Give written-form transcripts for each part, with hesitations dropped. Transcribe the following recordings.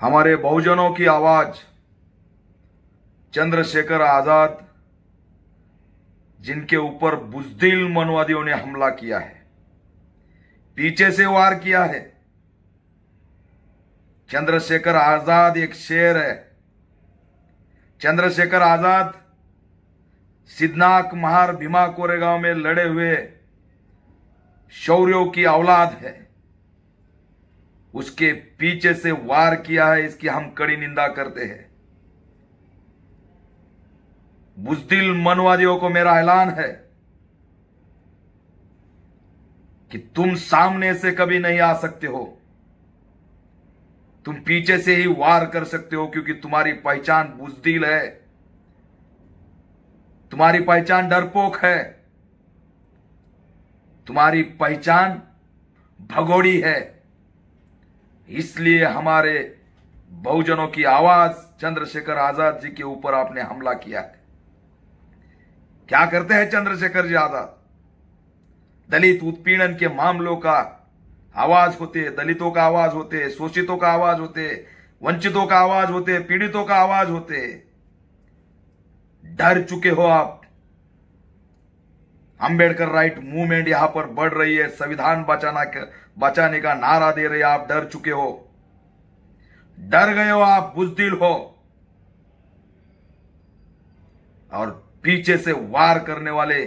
हमारे बहुजनों की आवाज चंद्रशेखर आजाद, जिनके ऊपर बुज़दिल मनवादियों ने हमला किया है, पीछे से वार किया है। चंद्रशेखर आजाद एक शेर है। चंद्रशेखर आजाद सिद्धनाक, महार, भीमा कोरेगांव में लड़े हुए शौर्यों की औलाद है। उसके पीछे से वार किया है, इसकी हम कड़ी निंदा करते हैं। बुज़दिल मनवादियों को मेरा ऐलान है कि तुम सामने से कभी नहीं आ सकते हो, तुम पीछे से ही वार कर सकते हो, क्योंकि तुम्हारी पहचान बुज़दिल है, तुम्हारी पहचान डरपोक है, तुम्हारी पहचान भगोड़ी है। इसलिए हमारे बहुजनों की आवाज चंद्रशेखर आजाद जी के ऊपर आपने हमला किया है। क्या करते हैं चंद्रशेखर जी आजाद? दलित उत्पीड़न के मामलों का आवाज होते, दलितों का आवाज होते, शोषितों का आवाज होते, वंचितों का आवाज होते, पीड़ितों का आवाज होते। डर चुके हो आप। अंबेडकर राइट मूवमेंट यहां पर बढ़ रही है, संविधान बचाने का नारा दे रही है, आप डर चुके हो, डर गए हो, आप बुज़दिल हो, और पीछे से वार करने वाले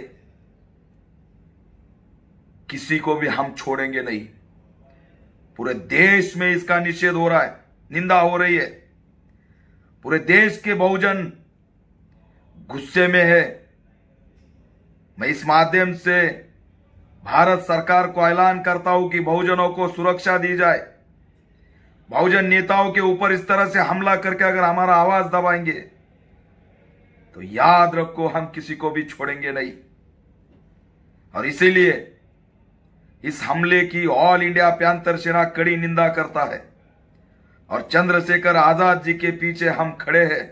किसी को भी हम छोड़ेंगे नहीं। पूरे देश में इसका निषेध हो रहा है, निंदा हो रही है। पूरे देश के बहुजन गुस्से में है। मैं इस माध्यम से भारत सरकार को ऐलान करता हूं कि बहुजनों को सुरक्षा दी जाए। बहुजन नेताओं के ऊपर इस तरह से हमला करके अगर हमारा आवाज दबाएंगे तो याद रखो, हम किसी को भी छोड़ेंगे नहीं। और इसीलिए इस हमले की ऑल इंडिया प्यांतर सेना कड़ी निंदा करता है और चंद्रशेखर आजाद जी के पीछे हम खड़े हैं,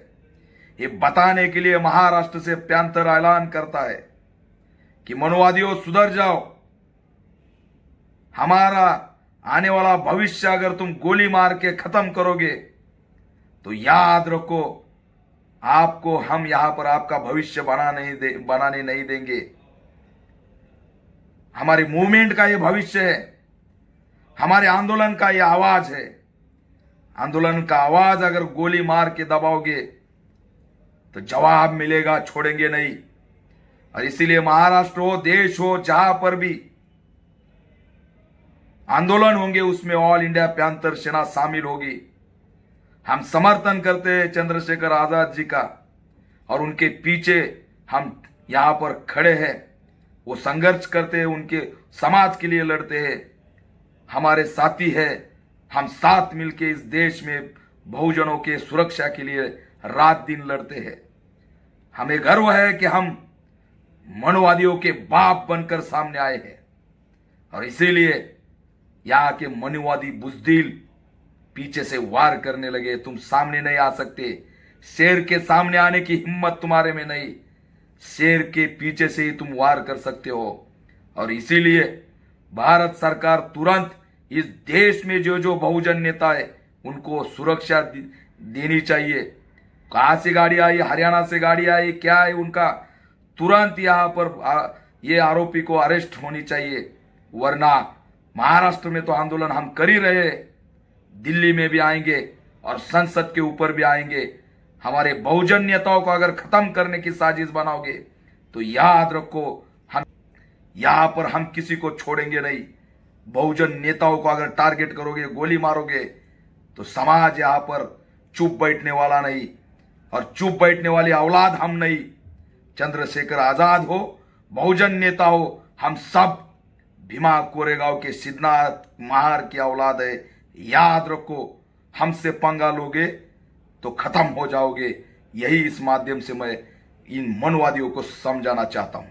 ये बताने के लिए महाराष्ट्र से प्यांतर ऐलान करता है कि मनवादियों सुधर जाओ। हमारा आने वाला भविष्य अगर तुम गोली मार के खत्म करोगे तो याद रखो, आपको हम यहां पर आपका भविष्य बनाने नहीं देंगे। हमारे मूवमेंट का ये भविष्य है, हमारे आंदोलन का ये आवाज है। आंदोलन का आवाज अगर गोली मार के दबाओगे तो जवाब मिलेगा, छोड़ेंगे नहीं। और इसीलिए महाराष्ट्र हो, देश हो, जहां पर भी आंदोलन होंगे उसमें ऑल इंडिया प्यांतर सेना शामिल होगी। हम समर्थन करते हैं चंद्रशेखर आजाद जी का और उनके पीछे हम यहां पर खड़े हैं। वो संघर्ष करते हैं, उनके समाज के लिए लड़ते हैं, हमारे साथी है। हम साथ मिलकर इस देश में बहुजनों के सुरक्षा के लिए रात दिन लड़ते हैं। हमें गर्व है कि हम मनवादियों के बाप बनकर सामने आए हैं और इसीलिए यहां के मनवादी बुज़दिल पीछे से वार करने लगे। तुम सामने नहीं आ सकते, शेर के सामने आने की हिम्मत तुम्हारे में नहीं, शेर के पीछे से ही तुम वार कर सकते हो। और इसीलिए भारत सरकार तुरंत इस देश में जो जो बहुजन नेता है उनको सुरक्षा देनी चाहिए। कहां से गाड़ी आई, हरियाणा से गाड़ी आई, क्या है उनका, तुरंत यहां पर ये आरोपी को अरेस्ट होनी चाहिए। वरना महाराष्ट्र में तो आंदोलन हम कर ही रहे, दिल्ली में भी आएंगे और संसद के ऊपर भी आएंगे। हमारे बहुजन नेताओं को अगर खत्म करने की साजिश बनाओगे तो याद रखो, हम यहां पर हम किसी को छोड़ेंगे नहीं। बहुजन नेताओं को अगर टारगेट करोगे, गोली मारोगे तो समाज यहां पर चुप बैठने वाला नहीं, और चुप बैठने वाली औलाद हम नहीं। चंद्रशेखर आजाद हो, बहुजन नेता हो, हम सब भीमा कोरेगांव के सिद्धनाथ, महार की औलाद है। याद रखो, हमसे पंगा लोगे तो खत्म हो जाओगे। यही इस माध्यम से मैं इन मनवादियों को समझाना चाहता हूं।